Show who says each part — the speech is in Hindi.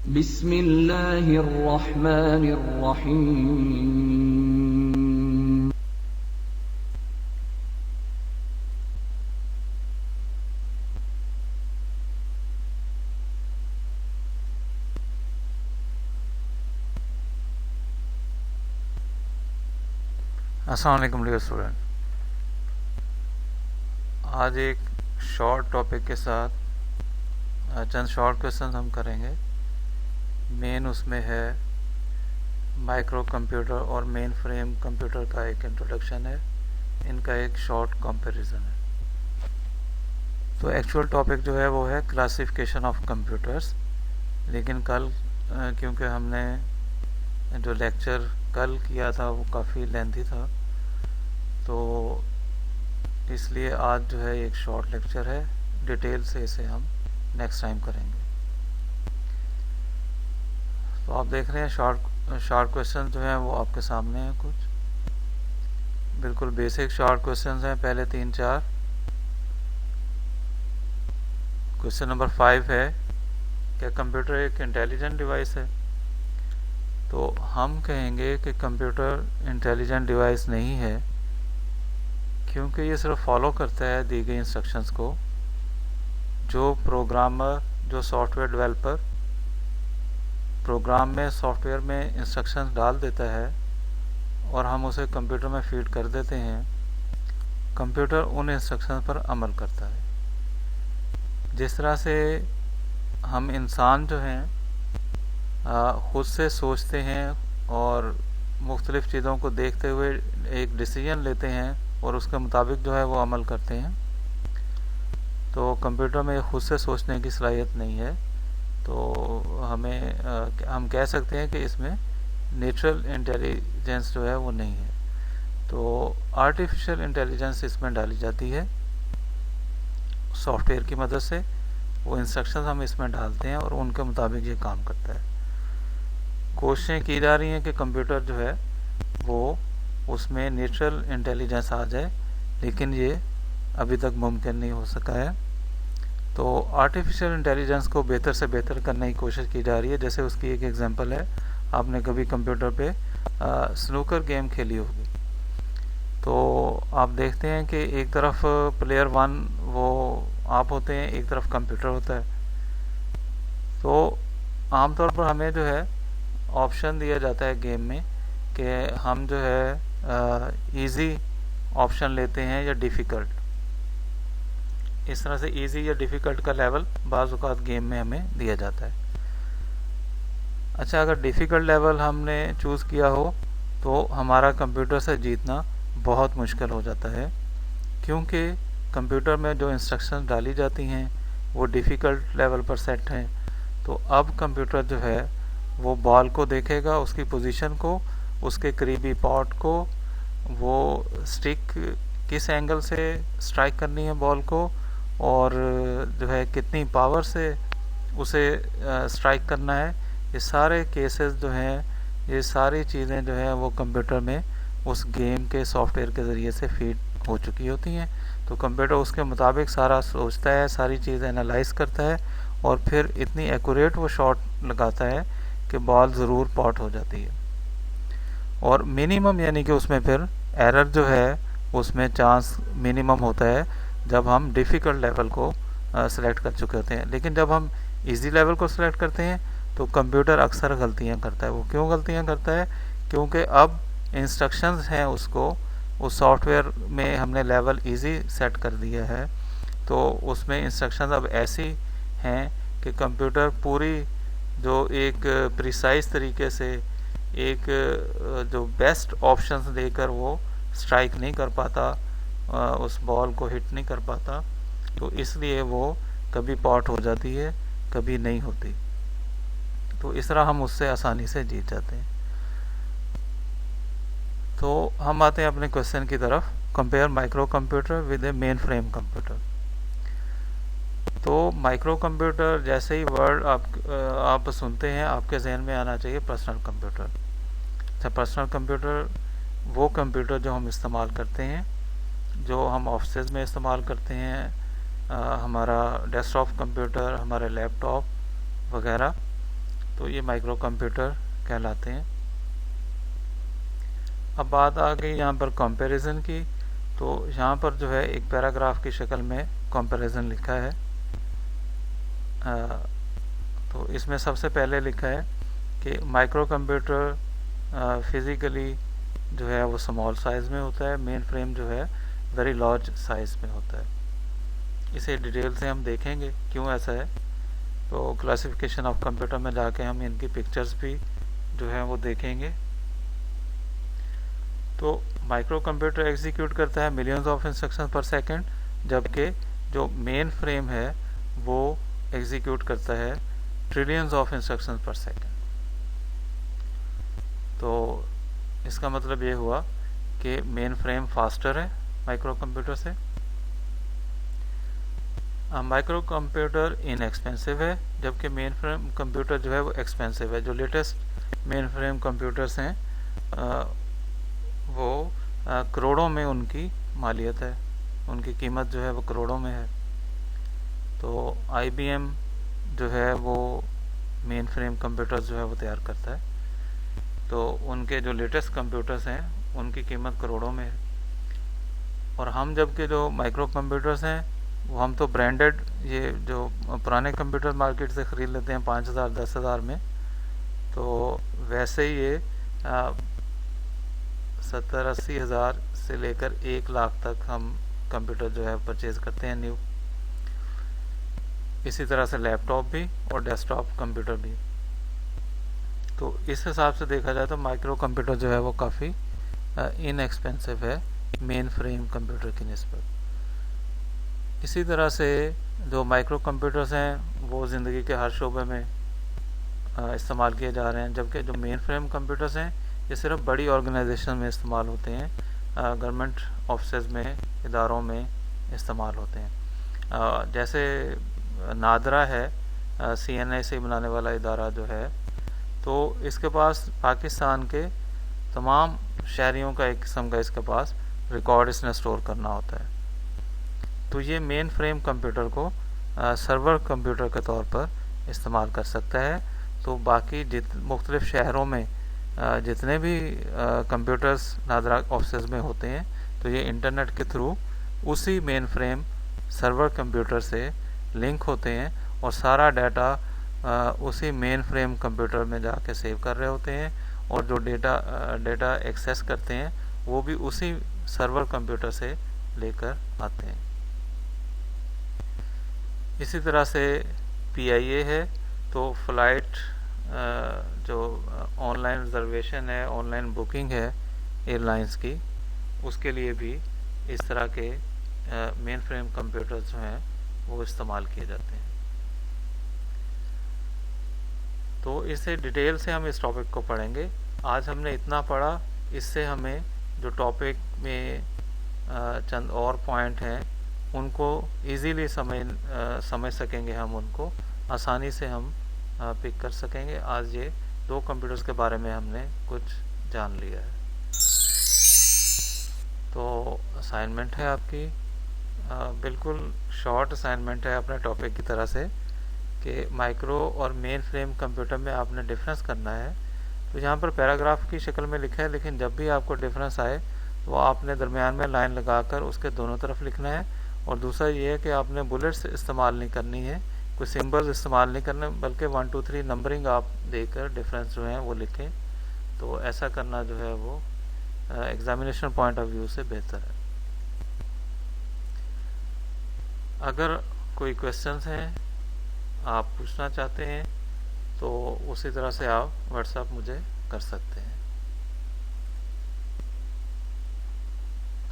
Speaker 1: बिस्मिल्लाहिर्रहमानिर्रहीम।
Speaker 2: अस्सलाम वालेकुम डियर स्टूडेंट। आज एक शॉर्ट टॉपिक के साथ चंद शॉर्ट क्वेश्चन हम करेंगे। मेन उसमें है माइक्रो कंप्यूटर और मेन फ्रेम कंप्यूटर का एक इंट्रोडक्शन है, इनका एक शॉर्ट कंपैरिजन है। तो एक्चुअल टॉपिक जो है वो है क्लासिफिकेशन ऑफ कंप्यूटर्स। लेकिन कल क्योंकि हमने जो लेक्चर कल किया था वो काफ़ी लेंथी था, तो इसलिए आज जो है एक शॉर्ट लेक्चर है, डिटेल से इसे हम नेक्स्ट टाइम करेंगे। तो आप देख रहे हैं शॉर्ट क्वेश्चन जो हैं वो आपके सामने हैं। कुछ बिल्कुल बेसिक शॉर्ट क्वेश्चंस हैं, पहले 3-4। क्वेश्चन नंबर 5 है, क्या कंप्यूटर एक इंटेलिजेंट डिवाइस है? तो हम कहेंगे कि कंप्यूटर इंटेलिजेंट डिवाइस नहीं है, क्योंकि ये सिर्फ फॉलो करता है दी गई इंस्ट्रक्शंस को। जो प्रोग्रामर, जो सॉफ्टवेयर डेवलपर प्रोग्राम में, सॉफ्टवेयर में इंस्ट्रक्शंस डाल देता है और हम उसे कंप्यूटर में फीड कर देते हैं, कंप्यूटर उन इंस्ट्रक्शंस पर अमल करता है। जिस तरह से हम इंसान जो हैं खुद से सोचते हैं और मुख्तलिफ़ चीज़ों को देखते हुए एक डिसीजन लेते हैं और उसके मुताबिक जो है वो अमल करते हैं, तो कंप्यूटर में खुद से सोचने की सलाहियत नहीं है। तो हम कह सकते हैं कि इसमें नेचुरल इंटेलिजेंस जो है वो नहीं है। तो आर्टिफिशियल इंटेलिजेंस इसमें डाली जाती है सॉफ्टवेयर की मदद से। वो इंस्ट्रक्शंस हम इसमें डालते हैं और उनके मुताबिक ये काम करता है। कोशिशें की जा रही हैं कि कंप्यूटर जो है वो उसमें नेचुरल इंटेलिजेंस आ जाए, लेकिन ये अभी तक मुमकिन नहीं हो सका है। तो आर्टिफिशियल इंटेलिजेंस को बेहतर से बेहतर करने की कोशिश की जा रही है। जैसे उसकी एक एग्जांपल है, आपने कभी कंप्यूटर पे स्नूकर गेम खेली होगी, तो आप देखते हैं कि एक तरफ प्लेयर 1 वो आप होते हैं, एक तरफ कंप्यूटर होता है। तो आमतौर पर हमें जो है ऑप्शन दिया जाता है गेम में कि हम जो है इजी ऑप्शन लेते हैं या डिफ़िकल्ट। इस तरह से इजी या डिफ़िकल्ट का लेवल बाज़ औक़ात गेम में हमें दिया जाता है। अच्छा, अगर डिफ़िकल्ट लेवल हमने चूज़ किया हो तो हमारा कंप्यूटर से जीतना बहुत मुश्किल हो जाता है, क्योंकि कंप्यूटर में जो इंस्ट्रक्शंस डाली जाती हैं वो डिफ़िकल्ट लेवल पर सेट हैं। तो अब कंप्यूटर जो है वो बॉल को देखेगा, उसकी पोजीशन को, उसके करीबी पॉट को, वो स्टिक किस एंगल से स्ट्राइक करनी है बॉल को, और जो है कितनी पावर से उसे स्ट्राइक करना है। ये सारे केसेस जो हैं, ये सारी चीज़ें जो हैं वो कंप्यूटर में उस गेम के सॉफ्टवेयर के ज़रिए से फीड हो चुकी होती हैं। तो कंप्यूटर उसके मुताबिक सारा सोचता है, सारी चीज़ एनालाइज करता है और फिर इतनी एक्यूरेट वो शॉट लगाता है कि बॉल ज़रूर पॉट हो जाती है। और मिनिमम यानी कि उसमें फिर एरर जो है उसमें चांस मिनिमम होता है जब हम डिफ़िकल्ट लेवल को सिलेक्ट कर चुके होते हैं। लेकिन जब हम इजी लेवल को सिलेक्ट करते हैं तो कंप्यूटर अक्सर गलतियां करता है। वो क्यों गलतियां करता है? क्योंकि अब इंस्ट्रक्शंस हैं उसको, उस सॉफ्टवेयर में हमने लेवल इजी सेट कर दिया है, तो उसमें इंस्ट्रक्शंस अब ऐसी हैं कि कंप्यूटर पूरी जो एक प्रिसाइज तरीके से एक जो बेस्ट ऑप्शंस देकर वो स्ट्राइक नहीं कर पाता, उस बॉल को हिट नहीं कर पाता, तो इसलिए वो कभी पॉट हो जाती है, कभी नहीं होती। तो इस तरह हम उससे आसानी से जीत जाते हैं। तो हम आते हैं अपने क्वेश्चन की तरफ। Compare micro computer with A main frame computer. तो माइक्रो कंप्यूटर जैसे ही वर्ड आप सुनते हैं, आपके जहन में आना चाहिए पर्सनल कंप्यूटर। अच्छा, पर्सनल कंप्यूटर वो कंप्यूटर जो हम इस्तेमाल करते हैं, जो हम ऑफिस में इस्तेमाल करते हैं, हमारा डेस्कटॉप कंप्यूटर, हमारे लैपटॉप वगैरह। तो ये माइक्रो कंप्यूटर कहलाते हैं। अब बात आ गई यहाँ पर कंपैरिजन की। तो यहाँ पर जो है एक पैराग्राफ की शक्ल में कंपैरिजन लिखा है। तो इसमें सबसे पहले लिखा है कि माइक्रो कंप्यूटर फिज़िकली जो है वो स्मॉल साइज़ में होता है, मेन फ्रेम जो है वेरी लार्ज साइज़ में होता है। इसे डिटेल से हम देखेंगे क्यों ऐसा है। तो क्लासिफिकेशन ऑफ कंप्यूटर में जाके हम इनकी पिक्चर्स भी जो है वो देखेंगे। तो माइक्रो कंप्यूटर एग्जीक्यूट करता है मिलियंस ऑफ इंस्ट्रक्शन पर सेकंड, जबकि जो मेन फ्रेम है वो एग्जीक्यूट करता है ट्रिलियंस ऑफ इंस्ट्रक्शन पर सेकंड। तो इसका मतलब ये हुआ कि मेन फ्रेम फास्टर है माइक्रो कंप्यूटर से। माइक्रो कंप्यूटर इनएक्सपेंसिव है, जबकि मेन फ्रेम कंप्यूटर जो है वो एक्सपेंसिव है। जो लेटेस्ट मेन फ्रेम कंप्यूटर्स हैं वो करोड़ों में उनकी मालियत है, उनकी कीमत जो है वो करोड़ों में है। तो IBM जो है वो मेन फ्रेम कंप्यूटर्स जो है वो तैयार करता है। तो उनके जो लेटेस्ट कंप्यूटर्स हैं उनकी कीमत करोड़ों में है। और हम जबकि जो माइक्रो कंप्यूटर्स हैं वो हम तो ब्रांडेड, ये जो पुराने कंप्यूटर मार्केट से ख़रीद लेते हैं 5,000 10,000 में, तो वैसे ही ये 70-80 हज़ार से लेकर 1 लाख तक हम कंप्यूटर जो है परचेज़ करते हैं न्यू। इसी तरह से लैपटॉप भी और डेस्कटॉप कंप्यूटर भी। तो इस हिसाब से देखा जाए तो माइक्रो कंप्यूटर जो है वो काफ़ी इनएक्सपेंसिव है मेन फ्रेम कंप्यूटर की निस्बत। इसी तरह से जो माइक्रो कंप्यूटर्स हैं वो ज़िंदगी के हर शोबे में इस्तेमाल किए जा रहे हैं, जबकि जो मेन फ्रेम कंप्यूटर्स हैं ये सिर्फ बड़ी ऑर्गेनाइजेशन में इस्तेमाल होते हैं, गवर्नमेंट ऑफिस में, इदारों में इस्तेमाल होते हैं। जैसे नादरा है CNI से बनाने वाला इदारा जो है, तो इसके पास पाकिस्तान के तमाम शहरियों का एक किस्म का इसके पास रिकॉर्ड इसने स्टोर करना होता है। तो ये मेन फ्रेम कंप्यूटर को सर्वर कंप्यूटर के तौर पर इस्तेमाल कर सकता है। तो बाकी मुख्तलिफ शहरों में जितने भी कंप्यूटर्स नादरा ऑफिस में होते हैं, तो ये इंटरनेट के थ्रू उसी मेन फ्रेम सर्वर कंप्यूटर से लिंक होते हैं और सारा डाटा उसी मेन फ्रेम कंप्यूटर में जाके सेव कर रहे होते हैं, और जो डेटा एक्सेस करते हैं वो भी उसी सर्वर कंप्यूटर से लेकर आते हैं। इसी तरह से PIA है, तो फ्लाइट जो ऑनलाइन रिजर्वेशन है, ऑनलाइन बुकिंग है एयरलाइंस की, उसके लिए भी इस तरह के मेन फ्रेम कंप्यूटर्स जो हैं वो इस्तेमाल किए जाते हैं। तो इससे डिटेल से हम इस टॉपिक को पढ़ेंगे। आज हमने इतना पढ़ा, इससे हमें जो टॉपिक में चंद और पॉइंट हैं उनको इजीली समझ सकेंगे, हम उनको आसानी से हम पिक कर सकेंगे। आज ये 2 कंप्यूटर्स के बारे में हमने कुछ जान लिया है। तो असाइनमेंट है आपकी, बिल्कुल शॉर्ट असाइनमेंट है अपने टॉपिक की तरह से, कि माइक्रो और मेन फ्रेम कंप्यूटर में आपने डिफरेंस करना है। तो यहाँ पर पैराग्राफ की शक्ल में लिखा है, लेकिन जब भी आपको डिफरेंस आए तो आपने दरमियान में लाइन लगाकर उसके दोनों तरफ लिखना है। और दूसरा ये है कि आपने बुलेट्स इस्तेमाल नहीं करनी है, कोई सिंबल्स इस्तेमाल नहीं करने, बल्कि 1 2 3 नंबरिंग आप देकर डिफरेंस जो है वो लिखें। तो ऐसा करना जो है वो एग्जामिनेशन पॉइंट ऑफ व्यू से बेहतर है। अगर कोई क्वेश्चंस हैं आप पूछना चाहते हैं तो उसी तरह से आप व्हाट्सएप मुझे कर सकते हैं।